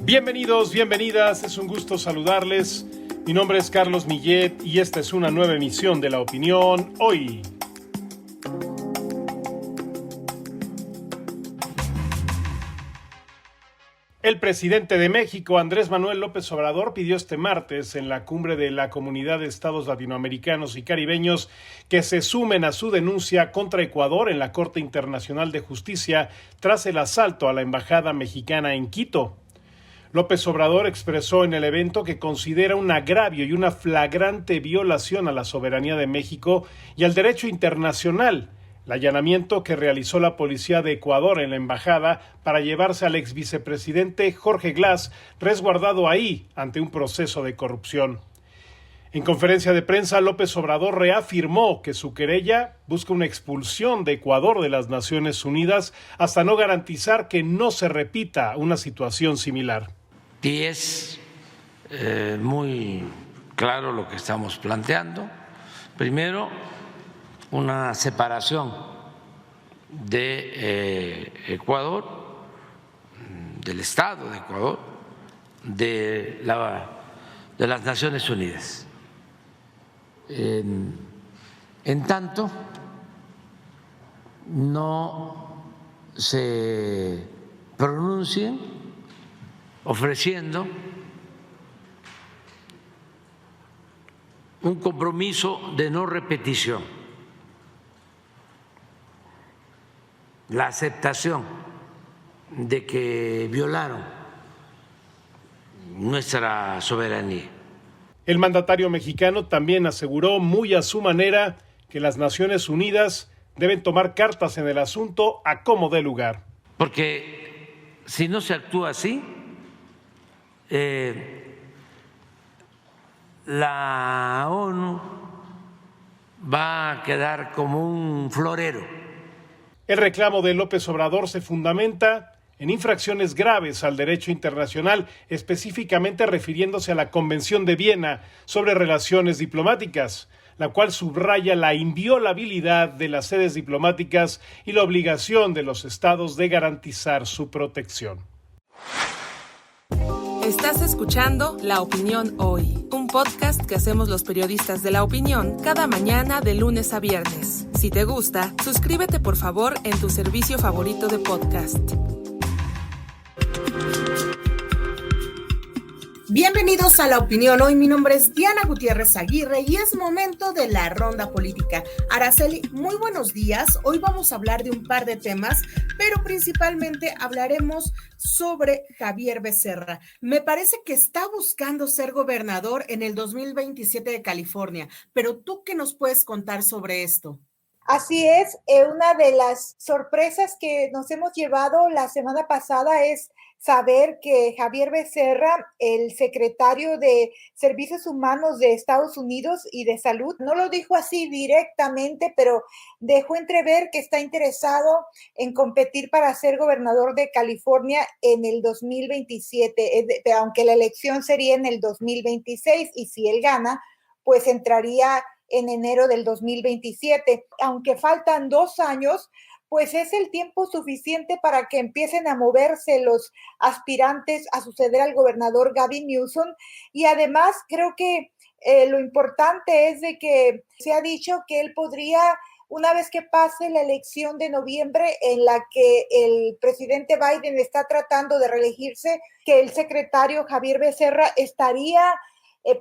Bienvenidos, bienvenidas, es un gusto saludarles. Mi nombre es Carlos Millet y esta es una nueva emisión de La Opinión Hoy. El presidente de México, Andrés Manuel López Obrador, pidió este martes en la cumbre de la Comunidad de Estados Latinoamericanos y Caribeños que se sumen a su denuncia contra Ecuador en la Corte Internacional de Justicia tras el asalto a la embajada mexicana en Quito. López Obrador expresó en el evento que considera un agravio y una flagrante violación a la soberanía de México y al derecho internacional el allanamiento que realizó la policía de Ecuador en la embajada para llevarse al ex vicepresidente Jorge Glass, resguardado ahí ante un proceso de corrupción. En conferencia de prensa, López Obrador reafirmó que su querella busca una expulsión de Ecuador de las Naciones Unidas hasta no garantizar que no se repita una situación similar. Y es muy claro lo que estamos planteando. Primero, una separación de Ecuador, del Estado de Ecuador, de las Naciones Unidas. En tanto, no se pronuncien ofreciendo un compromiso de no repetición, la aceptación de que violaron nuestra soberanía. El mandatario mexicano también aseguró muy a su manera que las Naciones Unidas deben tomar cartas en el asunto a como dé lugar. Porque si no se actúa así, la ONU va a quedar como un florero. El reclamo de López Obrador se fundamenta en infracciones graves al derecho internacional, específicamente refiriéndose a la Convención de Viena sobre Relaciones Diplomáticas, la cual subraya la inviolabilidad de las sedes diplomáticas y la obligación de los estados de garantizar su protección. Estás escuchando La Opinión Hoy, un podcast que hacemos los periodistas de La Opinión cada mañana de lunes a viernes. Si te gusta, suscríbete por favor en tu servicio favorito de podcast. Bienvenidos a La Opinión Hoy, mi nombre es Diana Gutiérrez Aguirre y es momento de la ronda política. Araceli, muy buenos días. Hoy vamos a hablar de un par de temas, pero principalmente hablaremos sobre Javier Becerra. Me parece que está buscando ser gobernador en el 2027 de California, pero ¿tú qué nos puedes contar sobre esto? Así es, una de las sorpresas que nos hemos llevado la semana pasada es saber que Javier Becerra, el secretario de Servicios Humanos de Estados Unidos y de Salud, no lo dijo así directamente, pero dejó entrever que está interesado en competir para ser gobernador de California en el 2027, aunque la elección sería en el 2026 y si él gana, pues entraría en enero del 2027. Aunque faltan 2 años, pues es el tiempo suficiente para que empiecen a moverse los aspirantes a suceder al gobernador Gavin Newsom. Y además creo que lo importante es de que se ha dicho que él podría, una vez que pase la elección de noviembre en la que el presidente Biden está tratando de reelegirse, que el secretario Javier Becerra estaría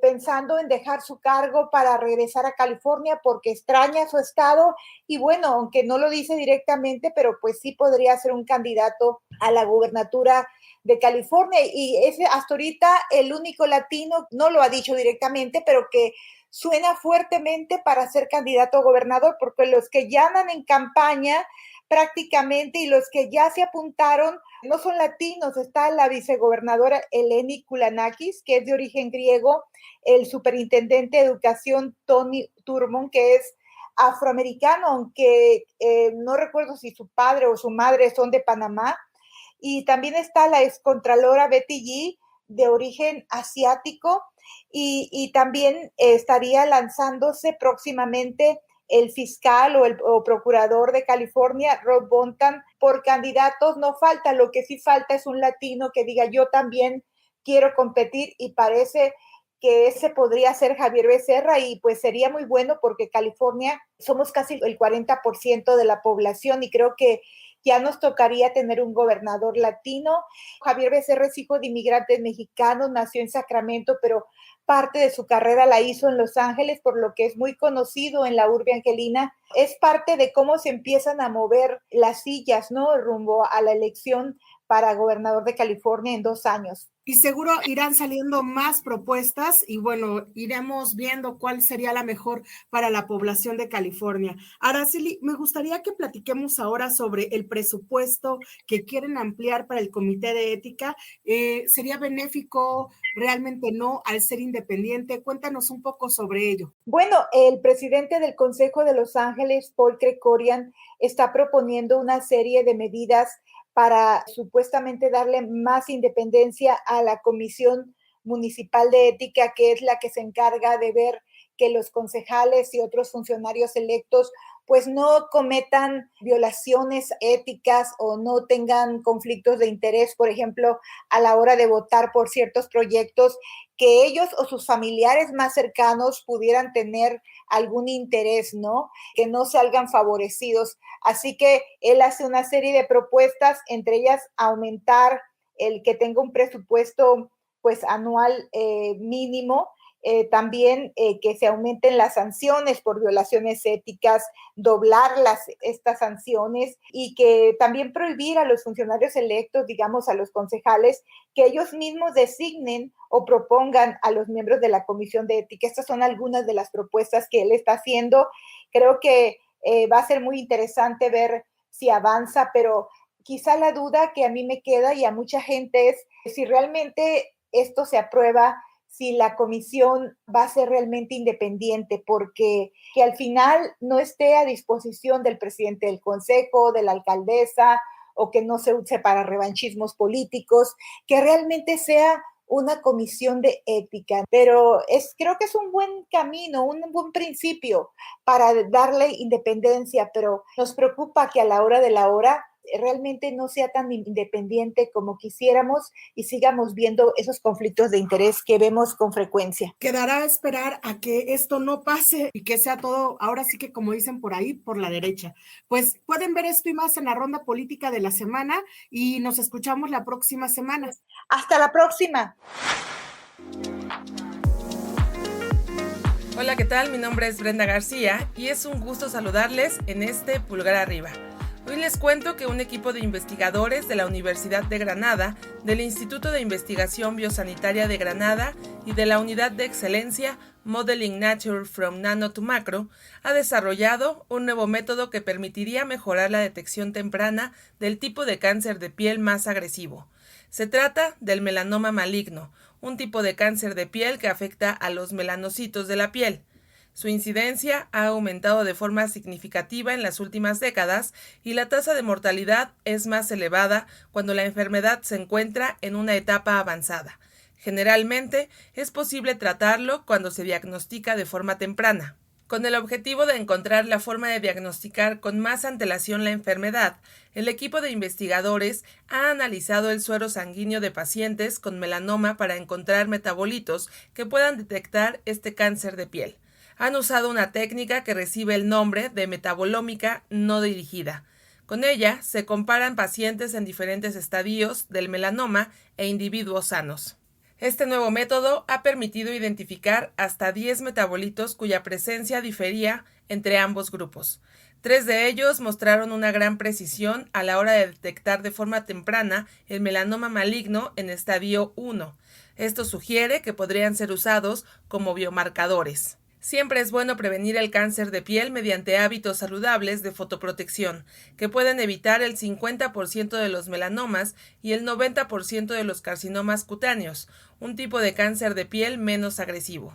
pensando en dejar su cargo para regresar a California porque extraña su estado y bueno, aunque no lo dice directamente, pero pues sí podría ser un candidato a la gubernatura de California y es hasta ahorita el único latino, no lo ha dicho directamente, pero que suena fuertemente para ser candidato a gobernador porque los que ya andan en campaña prácticamente y los que ya se apuntaron no son latinos. Está la vicegobernadora Eleni Koulanakis, que es de origen griego, el superintendente de educación Tony Turmon, que es afroamericano, aunque no recuerdo si su padre o su madre son de Panamá, y también está la excontralora Betty Yee, de origen asiático, y también estaría lanzándose próximamente el fiscal o procurador de California, Rob Bonta. Por candidatos no falta, lo que sí falta es un latino que diga yo también quiero competir, y parece que ese podría ser Javier Becerra, y pues sería muy bueno porque California somos casi el 40% de la población y creo que ya nos tocaría tener un gobernador latino. Javier Becerra es hijo de inmigrantes mexicanos, nació en Sacramento, pero parte de su carrera la hizo en Los Ángeles, por lo que es muy conocido en la urbe angelina. Es parte de cómo se empiezan a mover las sillas, ¿no?, rumbo a la elección para gobernador de California en 2 años. Y seguro irán saliendo más propuestas y bueno, iremos viendo cuál sería la mejor para la población de California. Araceli, me gustaría que platiquemos ahora sobre el presupuesto que quieren ampliar para el Comité de Ética. ¿Sería benéfico? ¿Realmente no? Al ser independiente, cuéntanos un poco sobre ello. Bueno, el presidente del Consejo de Los Ángeles, Paul Krekorian, está proponiendo una serie de medidas para supuestamente darle más independencia a la Comisión Municipal de Ética, que es la que se encarga de ver que los concejales y otros funcionarios electos pues no cometan violaciones éticas o no tengan conflictos de interés, por ejemplo, a la hora de votar por ciertos proyectos que ellos o sus familiares más cercanos pudieran tener algún interés, ¿no? Que no salgan favorecidos. Así que él hace una serie de propuestas, entre ellas aumentar el que tenga un presupuesto pues anual mínimo, también que se aumenten las sanciones por violaciones éticas, doblar estas sanciones y que también prohibir a los funcionarios electos, digamos a los concejales, que ellos mismos designen o propongan a los miembros de la Comisión de Ética. Estas son algunas de las propuestas que él está haciendo. Creo que va a ser muy interesante ver si avanza, pero quizá la duda que a mí me queda y a mucha gente es si realmente esto se aprueba, si la comisión va a ser realmente independiente, porque que al final no esté a disposición del presidente del consejo, de la alcaldesa, o que no se use para revanchismos políticos, que realmente sea una comisión de ética. Pero creo que es un buen camino, un buen principio para darle independencia, pero nos preocupa que a la hora de la hora realmente no sea tan independiente como quisiéramos y sigamos viendo esos conflictos de interés que vemos con frecuencia. Quedará a esperar a que esto no pase y que sea todo, ahora sí que como dicen por ahí, por la derecha. Pues pueden ver esto y más en la ronda política de la semana y nos escuchamos la próxima semana. Hasta la próxima. Hola, ¿qué tal? Mi nombre es Brenda García y es un gusto saludarles en este Pulgar Arriba. Hoy les cuento que un equipo de investigadores de la Universidad de Granada, del Instituto de Investigación Biosanitaria de Granada y de la Unidad de Excelencia Modeling Nature from Nano to Macro, ha desarrollado un nuevo método que permitiría mejorar la detección temprana del tipo de cáncer de piel más agresivo. Se trata del melanoma maligno, un tipo de cáncer de piel que afecta a los melanocitos de la piel. Su incidencia ha aumentado de forma significativa en las últimas décadas y la tasa de mortalidad es más elevada cuando la enfermedad se encuentra en una etapa avanzada. Generalmente es posible tratarlo cuando se diagnostica de forma temprana. Con el objetivo de encontrar la forma de diagnosticar con más antelación la enfermedad, el equipo de investigadores ha analizado el suero sanguíneo de pacientes con melanoma para encontrar metabolitos que puedan detectar este cáncer de piel. Han usado una técnica que recibe el nombre de metabolómica no dirigida. Con ella se comparan pacientes en diferentes estadios del melanoma e individuos sanos. Este nuevo método ha permitido identificar hasta 10 metabolitos cuya presencia difería entre ambos grupos. 3 de ellos mostraron una gran precisión a la hora de detectar de forma temprana el melanoma maligno en estadio 1. Esto sugiere que podrían ser usados como biomarcadores. Siempre es bueno prevenir el cáncer de piel mediante hábitos saludables de fotoprotección, que pueden evitar el 50% de los melanomas y el 90% de los carcinomas cutáneos, un tipo de cáncer de piel menos agresivo.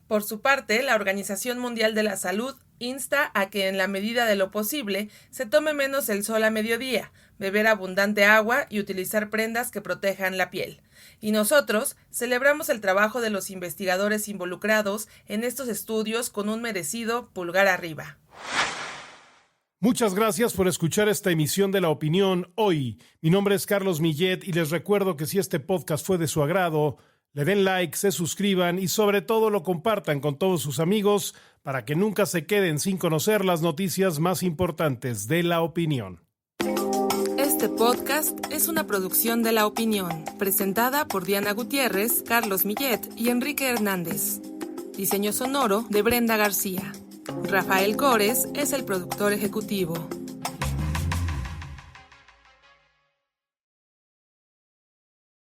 Por su parte, la Organización Mundial de la Salud insta a que en la medida de lo posible se tome menos el sol a mediodía, beber abundante agua y utilizar prendas que protejan la piel. Y nosotros celebramos el trabajo de los investigadores involucrados en estos estudios con un merecido pulgar arriba. Muchas gracias por escuchar esta emisión de La Opinión hoy. Mi nombre es Carlos Millet y les recuerdo que si este podcast fue de su agrado, le den like, se suscriban y sobre todo lo compartan con todos sus amigos para que nunca se queden sin conocer las noticias más importantes de La Opinión. Este podcast es una producción de La Opinión, presentada por Diana Gutiérrez, Carlos Millet y Enrique Hernández. Diseño sonoro de Brenda García. Rafael Cores es el productor ejecutivo.